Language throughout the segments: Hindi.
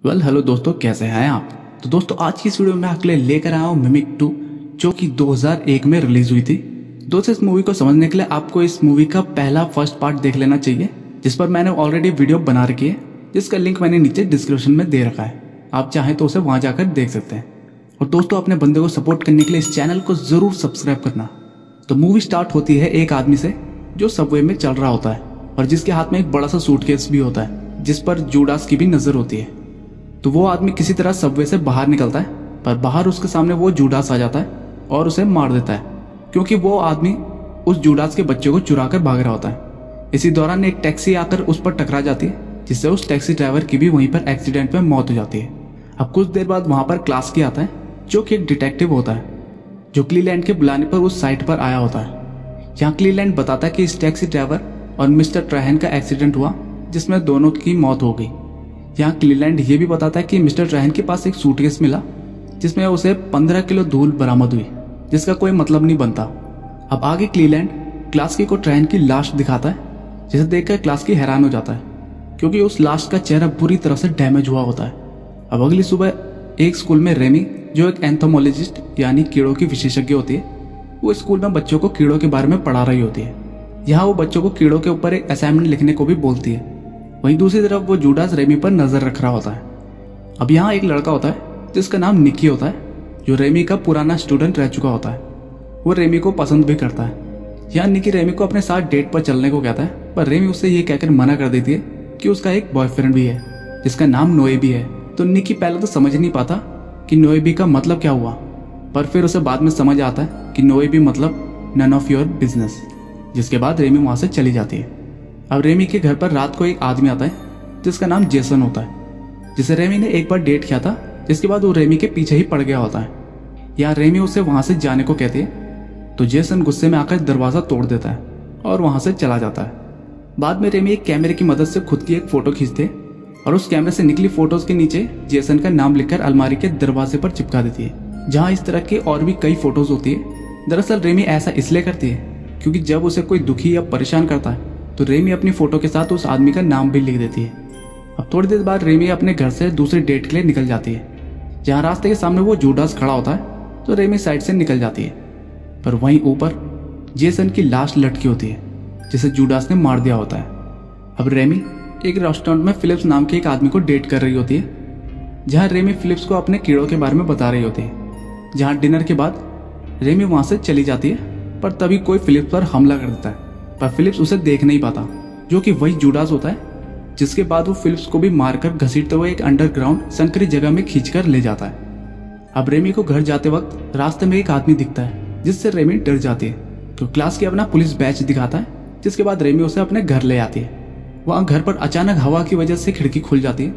हेलो दोस्तों, कैसे हैं आप। तो दोस्तों आज की इस वीडियो में आपके लिए लेकर आया हूँ मिमिक 2, जो कि 2001 में रिलीज हुई थी। दोस्तों इस मूवी को समझने के लिए आपको इस मूवी का फर्स्ट पार्ट देख लेना चाहिए, जिस पर मैंने ऑलरेडी वीडियो बना रखी है, जिसका लिंक मैंने नीचे डिस्क्रिप्शन में दे रखा है। आप चाहें तो उसे वहां जाकर देख सकते हैं। और दोस्तों अपने बंदे को सपोर्ट करने के लिए इस चैनल को जरूर सब्सक्राइब करना। तो मूवी स्टार्ट होती है एक आदमी से जो सबवे में चल रहा होता है और जिसके हाथ में एक बड़ा सा सूटकेस भी होता है, जिस पर जूडास की भी नजर होती है। तो वो आदमी किसी तरह सबवे से बाहर निकलता है, पर बाहर उसके सामने वो जूडास आ जाता है और उसे मार देता है, क्योंकि वो आदमी उस जूडास के बच्चे को चुरा कर भाग रहा होता है। इसी दौरान एक टैक्सी आकर उस पर टकरा जाती है, जिससे उस टैक्सी ड्राइवर की भी वहीं पर एक्सीडेंट में मौत हो जाती है। अब कुछ देर बाद वहां पर क्लास्की आता है, जो कि एक डिटेक्टिव होता है, जो क्लीलैंड के बुलाने पर उस साइट पर आया होता है। यहाँ क्लीलैंड बताता है कि इस टैक्सी ड्राइवर और मिस्टर ट्राहन का एक्सीडेंट हुआ, जिसमें दोनों की मौत हो गई। यहाँ क्लीलैंड ये भी बताता है कि मिस्टर ट्राहन के पास एक सूटकेस मिला, जिसमें उसे 15 किलो धूल बरामद हुई, जिसका कोई मतलब नहीं बनता। अब आगे क्लीलैंड क्लास्की को ट्राहन की लाश दिखाता है, जिसे देखकर क्लास्की हैरान हो जाता है, क्योंकि उस लाश का चेहरा बुरी तरह से डैमेज हुआ होता है। अब अगली सुबह एक स्कूल में रेमी, जो एक एंथोमोलॉजिस्ट यानी कीड़ों की विशेषज्ञ होती है, वो स्कूल में बच्चों को कीड़ों के बारे में पढ़ा रही होती है। यहाँ वो बच्चों को कीड़ों के ऊपर एक असाइनमेंट लिखने को भी बोलती है। वहीं दूसरी तरफ वो जूडास रेमी पर नजर रख रहा होता है। अब यहाँ एक लड़का होता है जिसका नाम निकी होता है, जो रेमी का पुराना स्टूडेंट रह चुका होता है। वो रेमी को पसंद भी करता है। यहाँ निकी रेमी को अपने साथ डेट पर चलने को कहता है, पर रेमी उससे ये कहकर मना कर देती है कि उसका एक बॉयफ्रेंड भी है, जिसका नाम नोएबी है। तो निकी पहले तो समझ नहीं पाता कि नोएबी का मतलब क्या हुआ, पर फिर उसे बाद में समझ आता है कि नोएबी मतलब नन ऑफ योर बिजनेस। जिसके बाद रेमी वहां से चली जाती है। अब रेमी के घर पर रात को एक आदमी आता है, जिसका नाम जेसन होता है, जिसे रेमी ने एक बार डेट किया था, जिसके बाद वो रेमी के पीछे ही पड़ गया होता है। या रेमी उसे वहां से जाने को कहती है, तो जेसन गुस्से में आकर दरवाजा तोड़ देता है और वहां से चला जाता है। बाद में रेमी एक कैमरे की मदद से खुद की एक फोटो खींचते और उस कैमरे से निकली फोटोज के नीचे जेसन का नाम लिखकर अलमारी के दरवाजे पर चिपका देती है, जहाँ इस तरह की और भी कई फोटोज होती है। दरअसल रेमी ऐसा इसलिए करती है क्योंकि जब उसे कोई दुखी या परेशान करता है, तो रेमी अपनी फोटो के साथ उस आदमी का नाम भी लिख देती है। अब थोड़ी देर बाद रेमी अपने घर से दूसरी डेट के लिए निकल जाती है। जहाँ रास्ते के सामने वो जूडास खड़ा होता है, तो रेमी साइड से निकल जाती है, पर वहीं ऊपर जेसन की लाश लटकी होती है, जिसे जूडास ने मार दिया होता है। अब रेमी एक रेस्टोरेंट में फिलिप्स नाम के एक आदमी को डेट कर रही होती है, जहाँ रेमी फिलिप्स को अपने कीड़ों के बारे में बता रही होती है। जहाँ डिनर के बाद रेमी वहां से चली जाती है, पर तभी कोई फिलिप्स पर हमला कर देता है, पर फिलिप्स उसे देख नहीं पाता, जो कि वही जूडास होता है। जिसके बाद वो फिलिप्स को भी मारकर घसीटते हुए एक अंडरग्राउंड संकरी जगह में खींचकर ले जाता है। अब रेमी को घर जाते वक्त रास्ते में एक आदमी दिखता है, जिससे रेमी डर जाती है। तो क्लास के अपना पुलिस बैच दिखाता है, जिसके बाद रेमी उसे अपने घर ले आती है। वहां घर पर अचानक हवा की वजह से खिड़की खुल जाती है,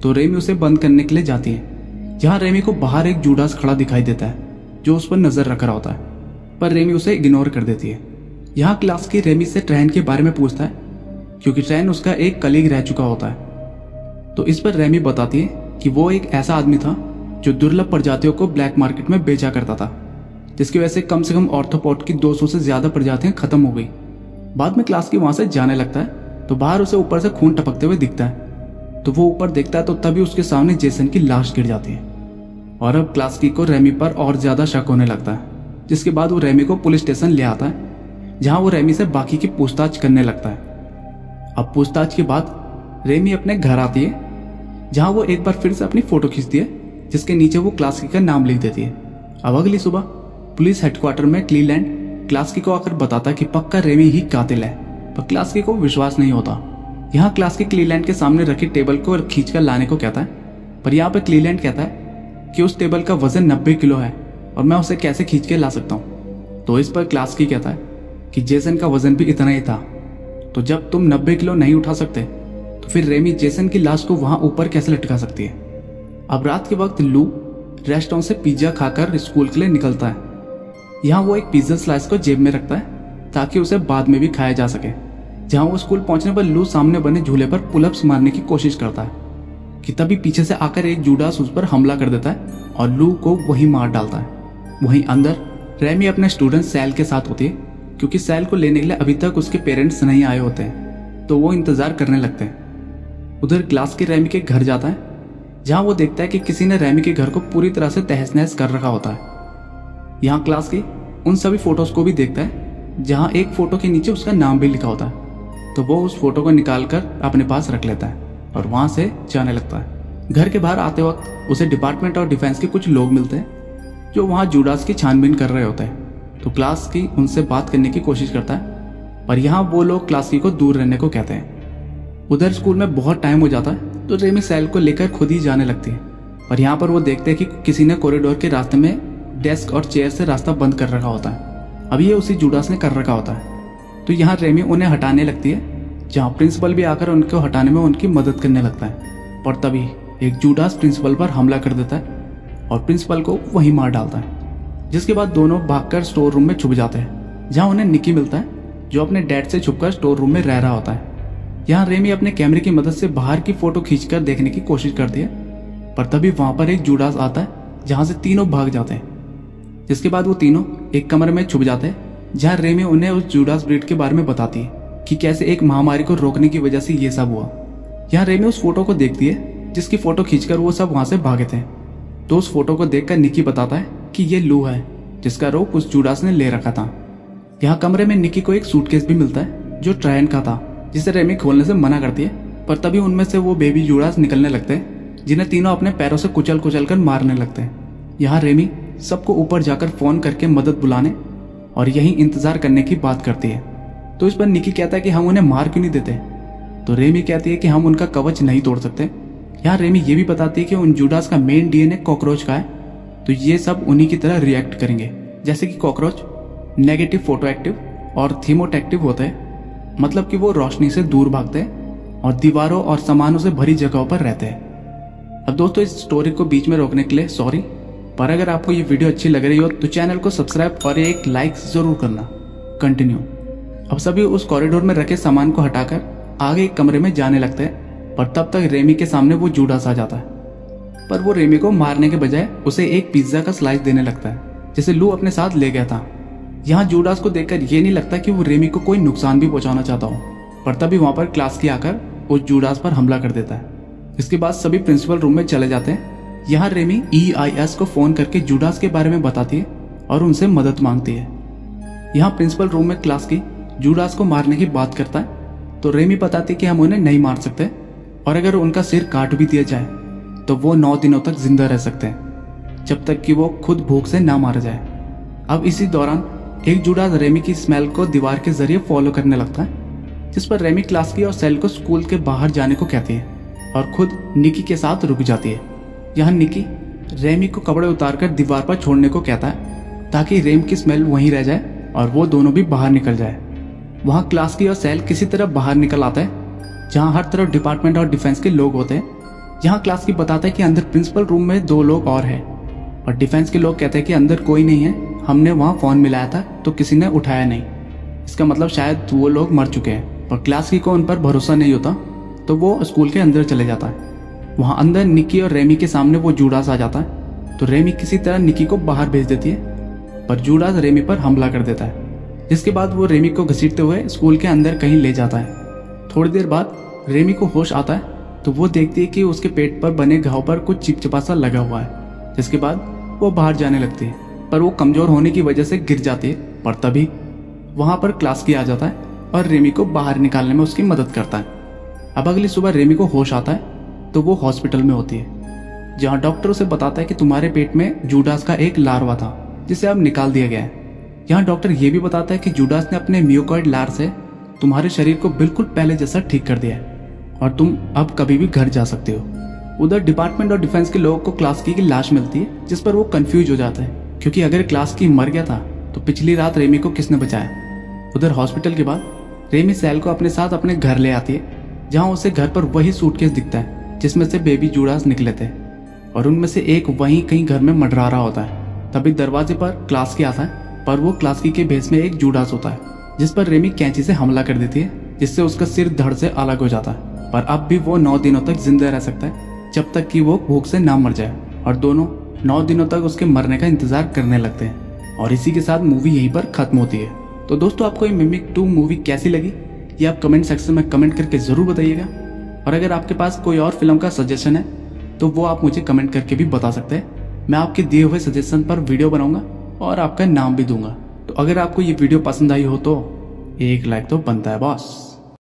तो रेमी उसे बंद करने के लिए जाती है। जहाँ रेमी को बाहर एक जूडास खड़ा दिखाई देता है, जो उस पर नजर रख रहा होता है, पर रेमी उसे इग्नोर कर देती है। यहाँ क्लास की रेमी से ट्रेन के बारे में पूछता है, क्योंकि ट्रेन उसका एक कलीग रह चुका होता है। तो इस पर रेमी बताती है कि वो एक ऐसा आदमी था जो दुर्लभ प्रजातियों को ब्लैक मार्केट में बेचा करता था, जिसकी वजह से कम ऑर्थोपॉड की 200 से ज्यादा प्रजातियां खत्म हो गई। बाद में क्लास की वहां से जाने लगता है, तो बाहर उसे ऊपर से खून टपकते हुए दिखता है। तो वो ऊपर देखता है, तो तभी उसके सामने जेसन की लाश गिर जाती है। और अब क्लास की को रेमी पर और ज्यादा शक होने लगता है, जिसके बाद वो रेमी को पुलिस स्टेशन ले आता है, जहां वो रेमी से बाकी की पूछताछ करने लगता है। अब पूछताछ के बाद रेमी अपने घर आती है, जहां वो एक बार फिर से अपनी फोटो खींचती है, जिसके नीचे वो क्लास्की का नाम लिख देती है। अब अगली सुबह पुलिस हेडक्वार्टर में क्लीलैंड क्लास्की को आकर बताता है कि पक्का रेमी ही कातिल है, पर क्लास्की को विश्वास नहीं होता। यहाँ क्लास्की क्लीलैंड के सामने रखी टेबल को खींचकर लाने को कहता है, पर यहाँ पे क्लीलैंड कहता है कि उस टेबल का वजन 90 किलो है और मैं उसे कैसे खींच के ला सकता हूँ। तो इस पर क्लास्की कहता है कि जेसन का वजन भी इतना ही था, तो जब तुम 90 किलो नहीं उठा सकते, तो फिर रेमी जेसन की लाश को वहां ऊपर कैसे लटका सकती है। अब रात के वक्त लू रेस्टोरेंट से पिज्जा खाकर स्कूल के लिए निकलता है। यहाँ वो एक पिज्जा स्लाइस को जेब में रखता है, ताकि उसे बाद में भी खाया जा सके। जहाँ वो स्कूल पहुंचने पर लू सामने बने झूले पर पुलअप्स मारने की कोशिश करता है, कि तभी पीछे से आकर एक जूडास उस पर हमला कर देता है और लू को वही मार डालता है। वहीं अंदर रेमी अपने स्टूडेंट सैल के साथ होती है, क्योंकि सैल को लेने के लिए अभी तक उसके पेरेंट्स नहीं आए होते हैं, तो वो इंतजार करने लगते हैं। उधर क्लास के रेमी के घर जाता है, जहाँ वो देखता है कि किसी ने रेमी के घर को पूरी तरह से तहस नहस कर रखा होता है। यहाँ क्लास की उन सभी फोटोज को भी देखता है जहाँ एक फोटो के नीचे उसका नाम भी लिखा होता है। तो वो उस फोटो को निकाल कर अपने पास रख लेता है और वहां से जाने लगता है। घर के बाहर आते वक्त उसे डिपार्टमेंट ऑफ डिफेंस के कुछ लोग मिलते हैं जो वहाँ जूडास की छानबीन कर रहे होते हैं। तो क्लास की उनसे बात करने की कोशिश करता है, पर यहाँ वो लोग क्लास की को दूर रहने को कहते हैं। उधर स्कूल में बहुत टाइम हो जाता है तो रेमी सेल को लेकर खुद ही जाने लगती है। पर यहाँ पर वो देखते हैं कि किसी ने कॉरिडोर के रास्ते में डेस्क और चेयर से रास्ता बंद कर रखा होता है। अब ये उसी जूडास ने कर रखा होता है। तो यहाँ रेमी उन्हें हटाने लगती है, जहाँ प्रिंसिपल भी आकर उनको हटाने में उनकी मदद करने लगता है। पर तभी एक जूडास प्रिंसिपल पर हमला कर देता है और प्रिंसिपल को वहीं मार डालता है। जिसके बाद दोनों भागकर स्टोर रूम में छुप जाते हैं, जहाँ उन्हें निकी मिलता है जो अपने डैड से छुपकर स्टोर रूम में रह रहा होता है। यहाँ रेमी अपने कैमरे की मदद से बाहर की फोटो खींचकर देखने की कोशिश करती है, पर तभी वहां पर एक जूडास आता है जहां से तीनों भाग जाते हैं। जिसके बाद वो तीनों एक कमरे में छुप जाते हैं, जहां रेमी उन्हें उस जूडास ब्रीड के बारे में बताती है कि कैसे एक महामारी को रोकने की वजह से ये सब हुआ। यहाँ रेमी उस फोटो को देखती है जिसकी फोटो खींचकर वो सब वहां से भागे थे। तो उस फोटो को देखकर निकी बताता है कि ये लू है जिसका रोग उस जूडास ने ले रखा था। यहाँ कमरे में निकी को एक सूटकेस भी मिलता है जो ट्रायन का था, जिसे रेमी खोलने से मना करती है। पर तभी उनमें से वो बेबी जूडास निकलने लगते हैं, जिन्हें तीनों अपने पैरों से कुचल कुचल कर मारने लगते हैं। यहाँ रेमी सबको ऊपर जाकर फोन करके मदद बुलाने और यहीं इंतजार करने की बात करती है। तो इस पर निकी कहता है कि हम उन्हें मार क्यों नहीं देते। तो रेमी कहती है कि हम उनका कवच नहीं तोड़ सकते। यहाँ रेमी ये भी बताती है कि उन जूडास का मेन डीएनए कॉकरोच का है, तो ये सब उन्हीं की तरह रिएक्ट करेंगे। जैसे कि कॉकरोच नेगेटिव फोटो एक्टिव और थीमोटेक्टिव होते हैं, मतलब कि वो रोशनी से दूर भागते हैं और दीवारों और सामानों से भरी जगहों पर रहते हैं। अब दोस्तों इस स्टोरी को बीच में रोकने के लिए सॉरी, पर अगर आपको ये वीडियो अच्छी लग रही हो तो चैनल को सब्सक्राइब और एक लाइक जरूर करना। कंटिन्यू। अब सभी उस कॉरिडोर में रखे सामान को हटाकर आगे एक कमरे में जाने लगते हैं, पर तब तक रेमी के सामने वो जूडास आ जाता है। पर वो रेमी को मारने के बजाय उसे एक पिज्जा का स्लाइस देने लगता है जिसे लू अपने साथ ले गया था। यहाँ जूडास को देखकर ये नहीं लगता कि वो रेमी को कोई नुकसान भी पहुंचाना चाहता हो, पर तभी वहां पर क्लास की आकर उस जूडास पर हमला कर देता है। इसके बाद सभी प्रिंसिपल रूम में चले जाते हैं। यहाँ रेमी EIS को फोन करके जूडास के बारे में बताती है और उनसे मदद मांगती है। यहाँ प्रिंसिपल रूम में क्लास की जूडास को मारने की बात करता है, तो रेमी बताती है कि हम उन्हें नहीं मार सकते और अगर उनका सिर काट भी दिया जाए तो वो 9 दिनों तक जिंदा रह सकते हैं, जब तक कि वो खुद भूख से ना मारा जाए। अब इसी दौरान एक जूडास रेमी की स्मेल को दीवार के जरिए फॉलो करने लगता है, जिस पर रेमी क्लास की और सेल को स्कूल के बाहर जाने को कहती है और खुद निकी के साथ रुक जाती है। यहाँ निकी रेमी को कपड़े उतारकर दीवार पर छोड़ने को कहता है ताकि रेम की स्मेल वहीं रह जाए और वो दोनों भी बाहर निकल जाए। वहाँ क्लास की और सेल किसी तरह बाहर निकल आता है, जहाँ हर तरफ डिपार्टमेंट और डिफेंस के लोग होते हैं। यहाँ क्लास की बताता है कि अंदर प्रिंसिपल रूम में 2 लोग और हैं, और डिफेंस के लोग कहते हैं कि अंदर कोई नहीं है, हमने वहाँ फोन मिलाया था तो किसी ने उठाया नहीं, इसका मतलब शायद वो लोग मर चुके हैं। पर क्लास की को उन पर भरोसा नहीं होता, तो वो स्कूल के अंदर चले जाता है। वहाँ अंदर निकी और रेमी के सामने वो जूडास आ जाता है, तो रेमी किसी तरह निकी को बाहर भेज देती है, पर जूडास रेमी पर हमला कर देता है। जिसके बाद वो रेमी को घसीटते हुए स्कूल के अंदर कहीं ले जाता है। थोड़ी देर बाद रेमी को होश आता है, तो वो देखती है कि उसके पेट पर बने घाव पर कुछ चिपचिपा सा लगा हुआ है। जिसके बाद वो बाहर जाने लगती है, पर वो कमजोर होने की वजह से गिर जाती है। पर तभी वहां पर क्लास की आ जाता है और रेमी को बाहर निकालने में उसकी मदद करता है। अब अगली सुबह रेमी को होश आता है, तो वो हॉस्पिटल में होती है, जहाँ डॉक्टर उसे बताता है कि तुम्हारे पेट में जूडास का एक लार्वा था जिसे अब निकाल दिया गया है। यहाँ डॉक्टर ये भी बताता है कि जूडास ने अपने म्यूकॉइड लार से तुम्हारे शरीर को बिल्कुल पहले जैसा ठीक कर दिया है और तुम अब कभी भी घर जा सकते हो। उधर डिपार्टमेंट और डिफेंस के लोगों को क्लास की लाश मिलती है, जिस पर वो कंफ्यूज हो जाते हैं, क्योंकि अगर क्लास की मर गया था तो पिछली रात रेमी को किसने बचाया। उधर हॉस्पिटल के बाद रेमी सेल को अपने साथ अपने घर ले आती है, जहाँ उसे घर पर वही सूटकेस दिखता है जिसमें से बेबी जूडास निकले थे, और उनमें से एक वहीं कहीं घर में मंडरा रहा होता है। तभी दरवाजे पर क्लास की आता है, पर वो क्लास की के भेस में एक जूडास होता है, जिस पर रेमी कैंची से हमला कर देती है, जिससे उसका सिर धड़ से अलग हो जाता है। पर अब भी वो 9 दिनों तक जिंदा रह सकता है, जब तक कि वो भूख से ना मर जाए, और दोनों 9 दिनों तक उसके मरने का इंतजार करने लगते हैं। और इसी के साथ मूवी यहीं पर खत्म होती है। तो दोस्तों आपको ये मिमिक 2 मूवी कैसी लगी ये आप कमेंट सेक्शन में कमेंट करके जरूर बताइएगा। और अगर आपके पास कोई और फिल्म का सजेशन है तो वो आप मुझे कमेंट करके भी बता सकते हैं। मैं आपके दिए हुए सजेशन पर वीडियो बनाऊंगा और आपका नाम भी दूंगा। तो अगर आपको ये वीडियो पसंद आई हो तो एक लाइक तो बनता है बॉस।